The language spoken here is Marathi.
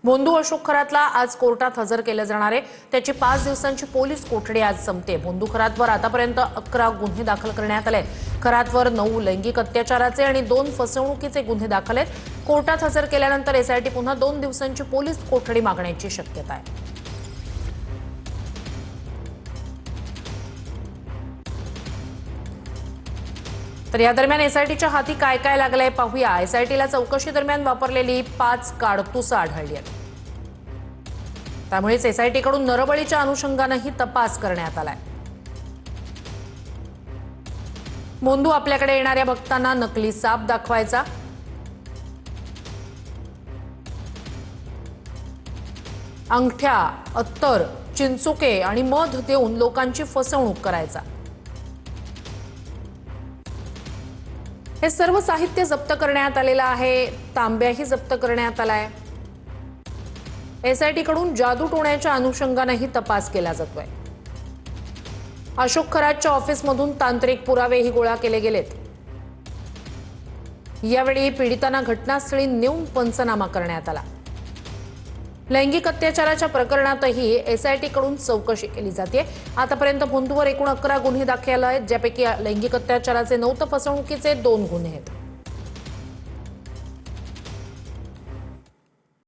भोंदू अशोक खरातला आज कोर्टात हजर केलं जाणार आहे। त्याची 5 दिवसांची पोलीस कोठडी आज संपते। भोंदू खरातवर आतापर्यंत 11 गुन्हे दाखल करण्यात आले। खरातवर 9 लैंगिक अत्याचाराचे आणि 2 फसवणुकीचे गुन्हे दाखल आहेत। कोर्टात हजर केल्यानंतर एसआयटी पुन्हा 2 दिवसांची पोलीस कोठडी मागण्याची शक्यता आहे। तर या दरम्यान एसआयटीच्या हाती काय काय लागलंय पाहूया। एसआयटीला चौकशी दरम्यान वापरलेली 5 काडतुसं आढळली आहेत। त्यामुळेच एसआयटीकडून नरबळीच्या अनुषंगानेही तपास करण्यात आलाय। भोंदू आपल्याकडे येणाऱ्या भक्तांना नकली साप दाखवायचा, अंगठ्या, अत्तर, चिंचुके आणि मध देऊन लोकांची फसवणूक करायचा। हे सर्व साहित्य जप्त करण्यात आलेलं आहे। तांब्याही जप्त करण्यात आलाय। एसआयटीकडून जादूटोण्याच्या अनुषंगानेही तपास केला जातोय। अशोक खरातच्या ऑफिसमधून तांत्रिक पुरावेही गोळा केले गेलेत। यावेळी पीडितांना घटनास्थळी नेऊन पंचनामा करण्यात आला। लैंगिक अत्याचाराच्या प्रकरणातही एसआयटीकडून चौकशी केली जाते। आतापर्यंत भोंदूवर एकूण 11 गुन्हे दाखल आहेत, ज्यापैकी लैंगिक अत्याचाराचे 9 तर फसवणुकीचे 2 गुन्हे आहेत।